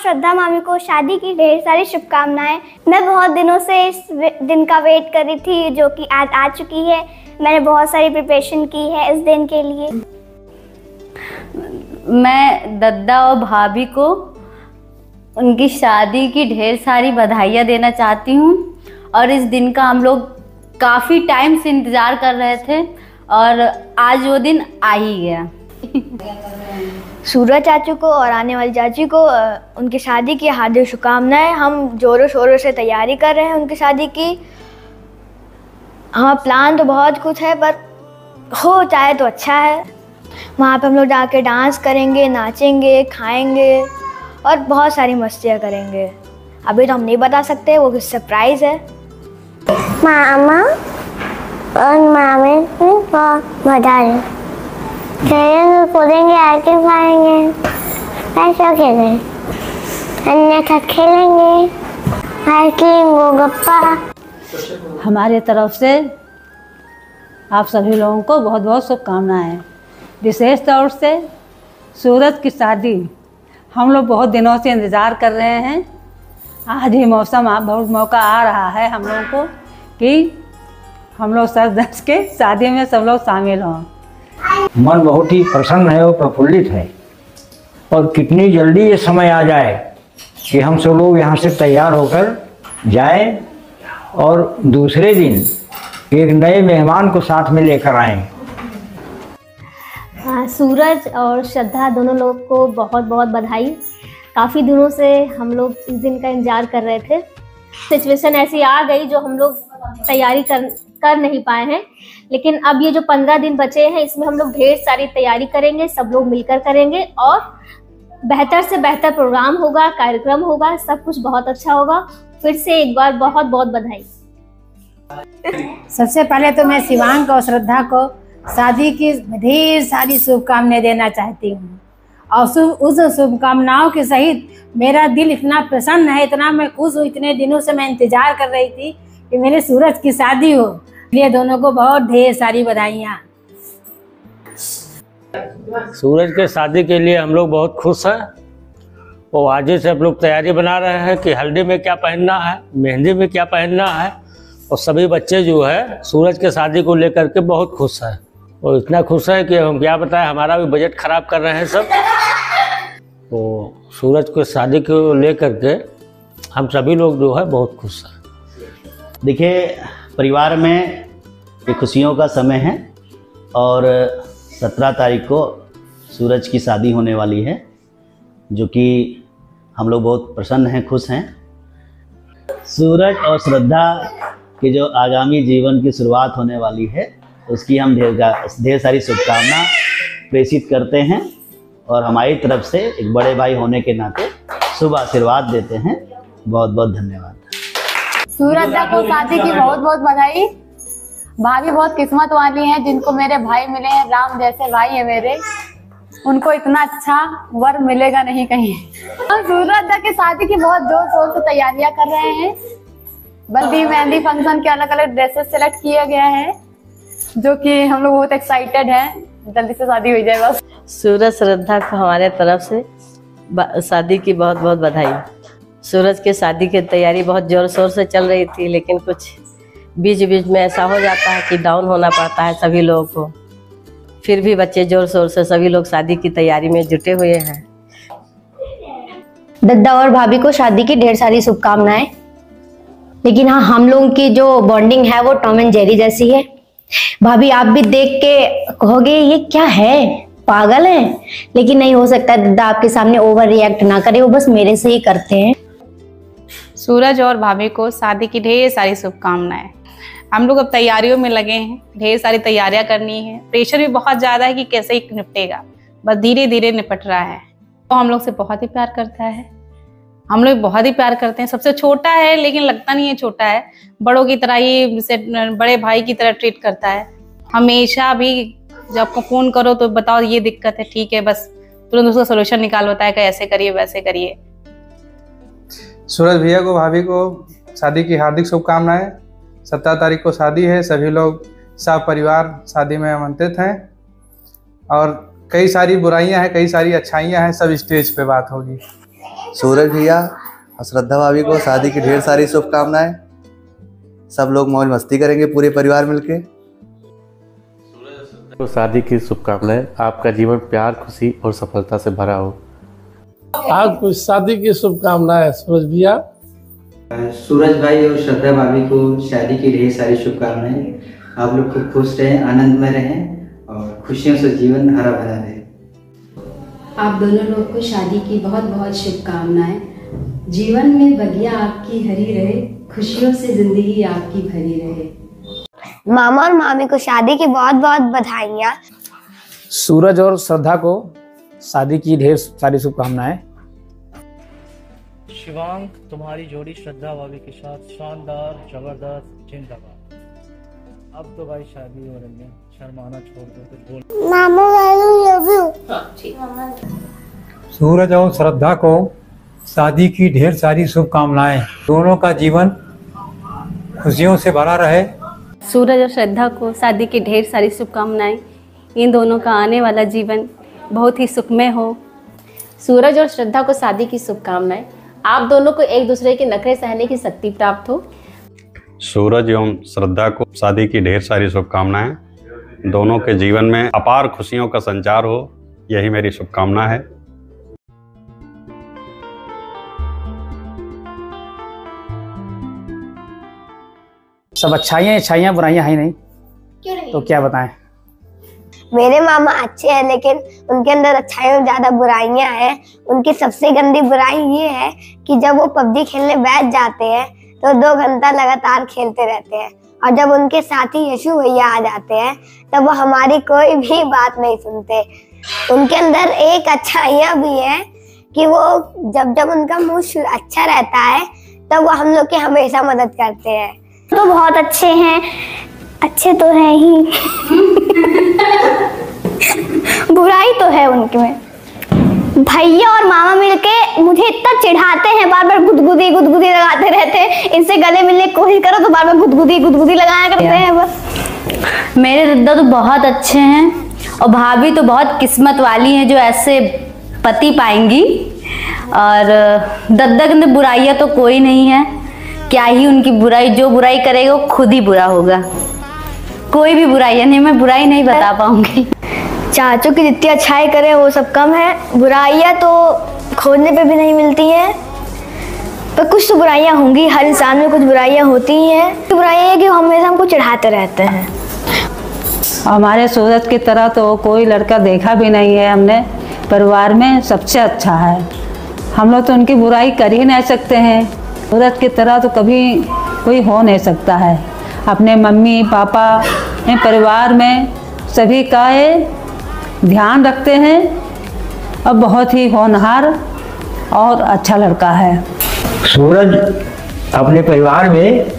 श्रद्धा मामी को शादी की ढेर सारी शुभकामनाएं। मैं बहुत दिनों से इस दिन का वेट कर रही थी, जो कि आज आ चुकी है। मैंने बहुत सारी प्रिपरेशन की है इस दिन के लिए। मैं दद्दा और भाभी को उनकी शादी की ढेर सारी बधाइयाँ देना चाहती हूँ और इस दिन का हम लोग काफ़ी टाइम से इंतज़ार कर रहे थे और आज वो दिन आ ही गया। सूरज चाचू को और आने वाली चाची को उनकी शादी की हार्दिक शुभकामनाएं। हम जोरों शोरों से तैयारी कर रहे हैं उनकी शादी की। हमारा प्लान तो बहुत कुछ है, पर हो जाए तो अच्छा है। वहाँ पे हम लोग जाके डांस करेंगे, नाचेंगे, खाएंगे और बहुत सारी मस्तियाँ करेंगे। अभी तो हम नहीं बता सकते, वो सरप्राइज है। मामा और मामी को बधाई। खेलेंगे कूदेंगे, आइसक्रीम खाएंगे, ऐसा खेलेंगे, अन्यथा खेलेंगे आइसक्रीम गोलगप्पा। हमारे तरफ से आप सभी लोगों को बहुत बहुत शुभकामनाएं। विशेष तौर से सूरज की शादी हम लोग बहुत दिनों से इंतज़ार कर रहे हैं। आज ही बहुत मौका आ रहा है हम लोगों को कि हम लोग सब दस के शादी में सब लोग शामिल हों। मन बहुत ही प्रसन्न है और प्रफुल्लित है और कितनी जल्दी ये समय आ जाए कि हम सब लोग यहाँ से तैयार होकर जाएं और दूसरे दिन एक नए मेहमान को साथ में लेकर आएं। सूरज और श्रद्धा दोनों लोग को बहुत बहुत बधाई। काफ़ी दिनों से हम लोग इस दिन का इंतजार कर रहे थे। सिचुएशन ऐसी आ गई जो हम लोग तैयारी कर नहीं पाए हैं, लेकिन अब ये जो 15 दिन बचे हैं इसमें हम लोग ढेर सारी तैयारी करेंगे, सब लोग मिलकर करेंगे और बेहतर से बेहतर प्रोग्राम होगा, कार्यक्रम होगा, सब कुछ बहुत अच्छा होगा। फिर से एक बार बहुत बहुत बधाई। सबसे पहले तो मैं शिवांग और श्रद्धा को शादी की ढेर सारी शुभकामनाएं देना चाहती हूँ और उस शुभकामनाओं के सहित मेरा दिल इतना प्रसन्न है, इतना मैं खुश हूँ। इतने दिनों से मैं इंतजार कर रही थी कि मेरे सूरज की शादी हो, इसलिए दोनों को बहुत ढेर सारी बधाइयाँ। सूरज के शादी के लिए हम लोग बहुत खुश हैं और आज से हम लोग तैयारी बना रहे हैं कि हल्दी में क्या पहनना है, मेहंदी में क्या पहनना है। और सभी बच्चे जो है सूरज के शादी को लेकर के बहुत खुश हैं और इतना खुश है कि हम क्या बताएं, हमारा भी बजट खराब कर रहे हैं सब। तो सूरज के शादी को लेकर के हम सभी लोग जो है बहुत खुश हैं। देखिए, परिवार में ये खुशियों का समय है और 17 तारीख को सूरज की शादी होने वाली है, जो कि हम लोग बहुत प्रसन्न हैं, खुश हैं। सूरज और श्रद्धा की जो आगामी जीवन की शुरुआत होने वाली है उसकी हम ढेर सारी शुभकामना प्रेषित करते हैं और हमारी तरफ से एक बड़े भाई होने के नाते शुभ आशीर्वाद देते हैं। बहुत बहुत धन्यवाद। सूरज को शादी की बहुत बहुत बधाई। भाभी बहुत किस्मत वाली हैं जिनको मेरे भाई मिले हैं, राम जैसे भाई है मेरे। उनको इतना अच्छा वर मिलेगा नहीं कहीं। हम सूरज की शादी की बहुत जोर शोर से तैयारियां कर रहे हैं। बल्कि मेहंदी फंक्शन के अलग अलग ड्रेसेस सेलेक्ट किया गया है, जो कि हम लोग बहुत एक्साइटेड हैं, जल्दी से शादी हो जाए बस। सूरज श्रद्धा को हमारे तरफ से शादी की बहुत बहुत बधाई। सूरज के शादी की तैयारी बहुत जोर शोर से चल रही थी, लेकिन कुछ बीच बीच में ऐसा हो जाता है कि डाउन होना पड़ता है सभी लोगों को। फिर भी बच्चे जोर शोर से सभी लोग शादी की तैयारी में जुटे हुए हैं। दद्दा और भाभी को शादी की ढेर सारी शुभकामनाएं। लेकिन हाँ, हम लोगों की जो बॉन्डिंग है वो टॉम एंड जेरी जैसी है। भाभी आप भी देख के कहोगे ये क्या है, पागल है, लेकिन नहीं हो सकता दद्दा आपके सामने ओवर रिएक्ट ना करे, वो बस मेरे से ही करते हैं। सूरज और भाभी को शादी की ढेर सारी शुभकामनाएं। हम लोग अब तैयारियों में लगे हैं, ढेर सारी तैयारियां करनी है। प्रेशर भी बहुत ज़्यादा है कि कैसे ही निपटेगा, बस धीरे धीरे निपट रहा है। तो हम लोग से बहुत ही प्यार करता है, हम लोग बहुत ही प्यार करते हैं। सबसे छोटा है लेकिन लगता नहीं है छोटा है, बड़ों की तरह ही से बड़े भाई की तरह ट्रीट करता है। हमेशा भी जब आपको फ़ोन करो तो बताओ ये दिक्कत है, ठीक है, बस तुरंत उसका सोल्यूशन निकाल बताया कि ऐसे करिए वैसे करिए। सूरज भैया को, भाभी को शादी की हार्दिक शुभकामनाएं। 17 तारीख को शादी है, सभी लोग सब परिवार शादी में आमंत्रित हैं और कई सारी बुराइयां हैं, कई सारी अच्छाइयां हैं, सब स्टेज पे बात होगी। सूरज भैया और श्रद्धा भाभी को शादी की ढेर सारी शुभकामनाएं। सब लोग मौज मस्ती करेंगे पूरे परिवार मिलके। तो शादी की शुभकामनाएं। आपका जीवन प्यार, खुशी और सफलता से भरा हो। आपको शादी की शुभकामनाएं सूरज भैया। सूरज भाई और श्रद्धा भाभी को शादी की ढेर सारी शुभकामनाएं। आप लोग खूब खुश रहें, आनंद में रहें और खुशियों से जीवन हरा भरा रहे। आप दोनों लोग को शादी की बहुत बहुत शुभकामनाएं। जीवन में बगिया आपकी हरी रहे, खुशियों से जिंदगी आपकी भरी रहे। मामा और मामी को शादी की बहुत बहुत बधाइयाँ। सूरज और श्रद्धा को शादी की ढेर सारी शुभकामनाएं। शिवांग, तुम्हारी जोड़ी श्रद्धा भाभी के साथ शानदार, जबरदस्त, जिंदाबाद। अब तो भाई शादी हो रही है, शर्माना छोड़ दो, कुछ बोल। मामा सूरज और श्रद्धा को शादी की ढेर सारी शुभकामनाएं। दोनों का जीवन खुशियों से भरा रहे। सूरज और श्रद्धा को शादी की ढेर सारी शुभकामनाएं। इन दोनों का आने वाला जीवन बहुत ही सुखमय हो। सूरज और श्रद्धा को शादी की शुभकामनाएं। आप दोनों को एक दूसरे के नखरे सहने की शक्ति प्राप्त हो। सूरज एवं श्रद्धा को शादी की ढेर सारी शुभकामनाएं। दोनों के जीवन में अपार खुशियों का संचार हो, यही मेरी शुभकामना है। सब अच्छाइयाँ बुराइयाँ हैं नहीं, क्यों नहीं? तो क्या बताएं। मेरे मामा अच्छे हैं लेकिन उनके अंदर अच्छाइयों ज्यादा बुराइयां हैं। उनकी सबसे गंदी बुराई ये है कि जब वो पबजी खेलने बैठ जाते हैं तो 2 घंटा लगातार खेलते रहते हैं, और जब उनके साथी यशु भैया आ जाते हैं तब वो हमारी कोई भी बात नहीं सुनते। उनके अंदर एक अच्छाइयाँ भी है कि वो जब उनका मूड अच्छा रहता है तब वो हम लोग की हमेशा मदद करते हैं। तो बहुत अच्छे हैं, अच्छे तो हैं ही बुराई तो है उनके में। भैया और मामा मिलके मुझे इतना चिढ़ाते हैं, बार बार गुदगुदी लगाते रहते हैं। इनसे गले मिलने की कोशिश करो तो बार बार गुदगुदी लगाया करते हैं बस। मेरे दद्दा तो बहुत अच्छे हैं और भाभी तो बहुत किस्मत वाली हैं जो ऐसे पति पाएंगी। और दद्दा के बुराइयाँ तो कोई नहीं है, क्या ही उनकी बुराई, जो बुराई करेगा वो खुद ही बुरा होगा। कोई भी बुराई नहीं, मैं बुराई नहीं बता पाऊंगी। चाचू की जितनी अच्छाई करे वो सब कम है। बुराइयाँ तो खोजने पे भी नहीं मिलती हैं, पर कुछ तो बुराइयाँ होंगी। हर इंसान में कुछ बुराइयाँ होती ही हैं। बुराइयाँ है कि हमेशा हमको चिढ़ाते रहते हैं। हमारे सूरज की तरह तो कोई लड़का देखा भी नहीं है हमने। परिवार में सबसे अच्छा है। हम लोग तो उनकी बुराई कर ही नहीं सकते हैं। सूरज की तरह तो कभी कोई हो नहीं सकता है। अपने मम्मी पापा परिवार में सभी का ध्यान रखते हैं और बहुत ही होनहार और अच्छा लड़का है। सूरज अपने परिवार में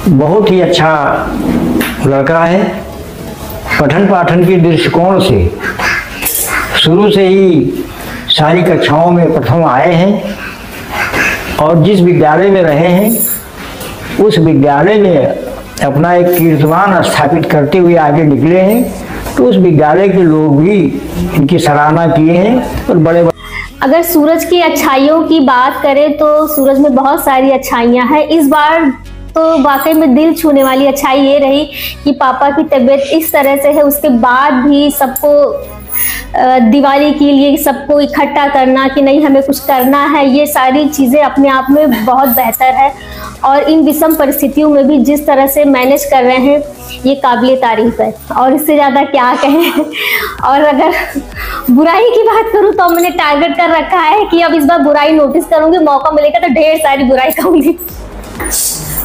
बहुत ही अच्छा लड़का है। पठन पाठन के दृष्टिकोण से शुरू से ही सारी कक्षाओं में प्रथम आए हैं और जिस विद्यालय में रहे हैं उस विद्यालय में अपना एक कीर्तिमान स्थापित करते हुए आगे निकले हैं। तो उस विद्यालय के लोग भी इनकी सराहना किए हैं और बड़े अगर सूरज की अच्छाइयों की बात करें तो सूरज में बहुत सारी अच्छाइयाँ हैं। इस बार तो वाकई में दिल छूने वाली अच्छाई ये रही कि पापा की तबीयत इस तरह से है, उसके बाद भी सबको दिवाली के लिए सबको इकट्ठा करना कि नहीं हमें कुछ करना है, ये सारी चीज़ें अपने आप में बहुत बेहतर है। और इन विषम परिस्थितियों में भी जिस तरह से मैनेज कर रहे हैं ये काबिले तारीफ है, और इससे ज़्यादा क्या कहें। और अगर बुराई की बात करूँ तो मैंने टारगेट कर रखा है कि अब इस बार बुराई नोटिस करूँगी, मौका मिलेगा तो ढेर सारी बुराई करूँगी।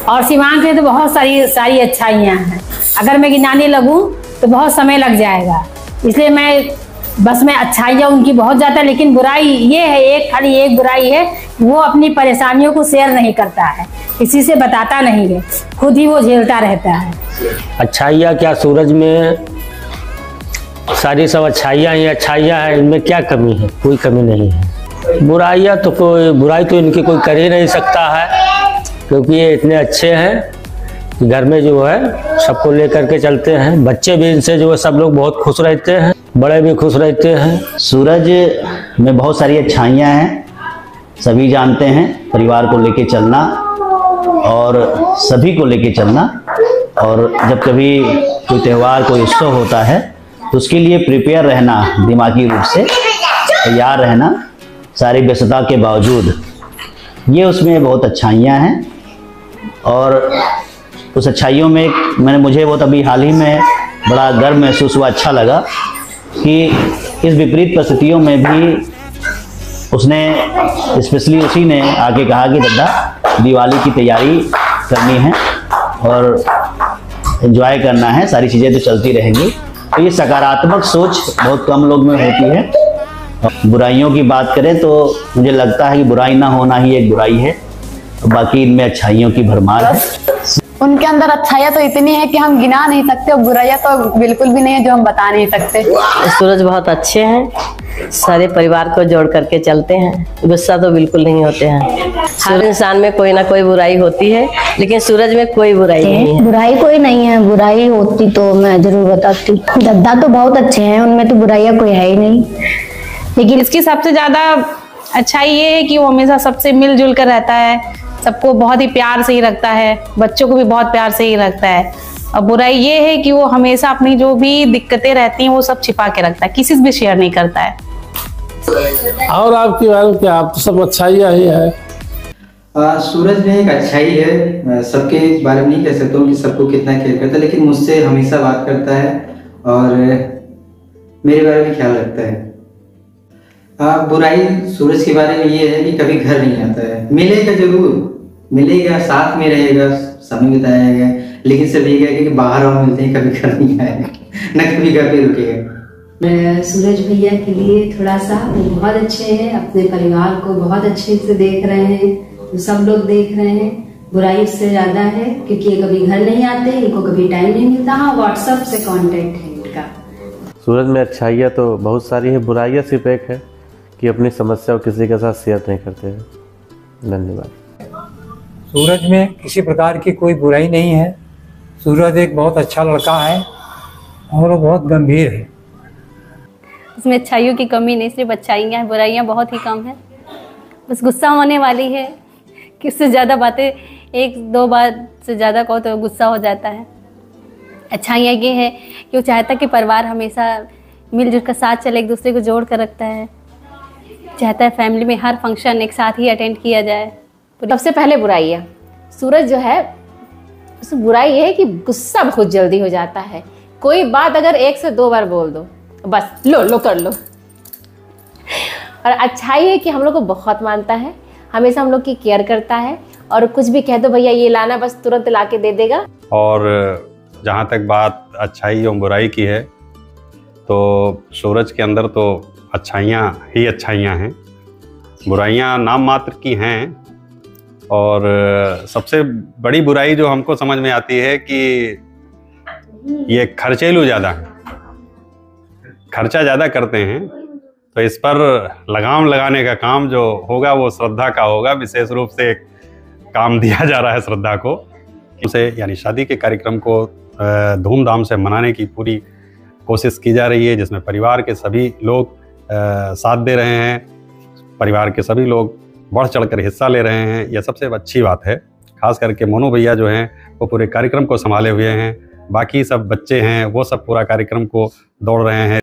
और शिवांग के तो बहुत सारी अच्छाइयाँ हैं। अगर मैं गिनाने लगूँ तो बहुत समय लग जाएगा, इसलिए मैं बस में अच्छाइयाँ उनकी बहुत ज़्यादा। लेकिन बुराई ये है, खाली एक बुराई है, वो अपनी परेशानियों को शेयर नहीं करता है, किसी से बताता नहीं है, खुद ही वो झेलता रहता है। अच्छाइयाँ क्या, सूरज में सारी सब अच्छाइयाँ ही अच्छाइयाँ हैं, इनमें क्या कमी है? कोई कमी नहीं है। बुराइयाँ तो बुराई तो इनकी कोई कर ही नहीं सकता है, क्योंकि ये इतने अच्छे हैं कि घर में जो है सबको लेकर के चलते हैं। बच्चे भी इनसे जो है सब लोग बहुत खुश रहते हैं, बड़े भी खुश रहते हैं। सूरज में बहुत सारी अच्छाइयाँ हैं, सभी जानते हैं, परिवार को लेके चलना और सभी को लेके चलना, और जब कभी कोई त्यौहार कोई उत्सव होता है तो उसके लिए प्रिपेयर रहना, दिमागी रूप से तैयार रहना सारी व्यस्तता के बावजूद, ये उसमें बहुत अच्छाइयाँ हैं। और उस अच्छाइयों में मुझे वो तभी हाल ही में बड़ा गर्व महसूस हुआ, अच्छा लगा कि इस विपरीत परिस्थितियों में भी उसने, स्पेशली उसी ने आके कहा कि दादा दिवाली की तैयारी करनी है और एंजॉय करना है, सारी चीज़ें तो चलती रहेंगी। तो ये सकारात्मक सोच बहुत कम लोग में होती है। बुराइयों की बात करें तो मुझे लगता है कि बुराई ना होना ही एक बुराई है, बाकी इनमें अच्छाइयों की भरमार है। उनके अंदर अच्छाइयाँ तो इतनी है कि हम गिना नहीं सकते, और बुराइयाँ तो बिल्कुल भी नहीं है जो हम बता नहीं सकते। सूरज बहुत अच्छे हैं, सारे परिवार को जोड़ करके चलते हैं, गुस्सा तो बिल्कुल नहीं होते हैं। हर इंसान में कोई ना कोई बुराई होती है, लेकिन सूरज में कोई बुराई नहीं है। बुराई कोई नहीं है, बुराई होती तो मैं जरूर बताती। दद्दा तो बहुत अच्छे हैं, उनमें तो बुराइयाँ कोई है ही नहीं। लेकिन इसकी सबसे ज्यादा अच्छाई ये है कि वो हमेशा सबसे मिलजुल कर रहता है, सबको बहुत ही प्यार से ही रखता है, बच्चों को भी बहुत प्यार से ही रखता है। और बुराई ये है कि वो हमेशा अपनी जो भी दिक्कतें रहती हैं वो सब छिपा के रखता है, किसी से भी शेयर नहीं करता है। और आपके बारे में क्या, आप तो सब अच्छाइयाँ ही है। सूरज में एक अच्छाई है, सबके बारे में नहीं कह सकता हूँ कि सबको कितना केयर करता है, लेकिन मुझसे हमेशा बात करता है और मेरे बारे में ख्याल रखता है। बुराई सूरज के बारे में ये है कि कभी घर नहीं आता है, मिलेगा जरूर, मिलेगा, साथ में रहेगा, समय बिताएगा, लेकिन सभी कहेगा कि बाहर हम मिलते हैं, कभी घर नहीं आएगा, न कभी घर पे रुकेगा। सूरज भैया के लिए थोड़ा सा, वो बहुत अच्छे हैं, अपने परिवार को बहुत अच्छे से देख रहे हैं, तो सब लोग देख रहे हैं। बुराई इससे ज्यादा है क्योंकि ये कभी घर नहीं आते, इनको कभी टाइम नहीं मिलता। हाँ, व्हाट्सएप से कांटेक्ट है इनका। सूरज में अच्छाइयाँ तो बहुत सारी है, बुराइयाँ सिर्फ एक है कि अपनी समस्या को किसी के साथ शेयर नहीं करते हैं। धन्यवाद। सूरज में किसी प्रकार की कोई बुराई नहीं है। सूरज एक बहुत अच्छा लड़का है और वो बहुत गंभीर है। उसमें अच्छाइयों की कमी नहीं, सिर्फ अच्छाइयाँ हैं, बुराइयाँ बहुत ही कम है। बस गुस्सा होने वाली है कि उससे ज़्यादा बातें, एक दो बार से ज़्यादा कहो तो गुस्सा हो जाता है। अच्छाइयाँ ये है कि वो चाहता कि परिवार हमेशा मिलजुल कर साथ चले, एक दूसरे को जोड़ कर रखता है, चाहता है फैमिली में हर फंक्शन एक साथ ही अटेंड किया जाए। सबसे पहले बुराई है, सूरज जो है उसमें बुराई ये है कि गुस्सा बहुत जल्दी हो जाता है। कोई बात अगर 1 से 2 बार बोल दो बस लो कर लो। और अच्छाई है कि हम लोग को बहुत मानता है, हमेशा हम लोग की केयर करता है, और कुछ भी कह दो भैया ये लाना, बस तुरंत ला के दे देगा। और जहाँ तक बात अच्छाई और बुराई की है तो सूरज के अंदर तो अच्छाइयाँ ही अच्छाइयाँ हैं, बुराइयाँ नाम मात्र की हैं। और सबसे बड़ी बुराई जो हमको समझ में आती है कि ये खर्चेलू ज़्यादा है, खर्चा ज़्यादा करते हैं। तो इस पर लगाम लगाने का काम जो होगा वो श्रद्धा का होगा। विशेष रूप से एक काम दिया जा रहा है श्रद्धा को, उसे यानी शादी के कार्यक्रम को धूमधाम से मनाने की पूरी कोशिश की जा रही है, जिसमें परिवार के सभी लोग साथ दे रहे हैं, परिवार के सभी लोग बढ़ चढ़कर हिस्सा ले रहे हैं। यह सबसे अच्छी बात है। खास करके मोनू भैया जो हैं वो पूरे कार्यक्रम को संभाले हुए हैं, बाकी सब बच्चे हैं वो सब पूरा कार्यक्रम को दौड़ रहे हैं।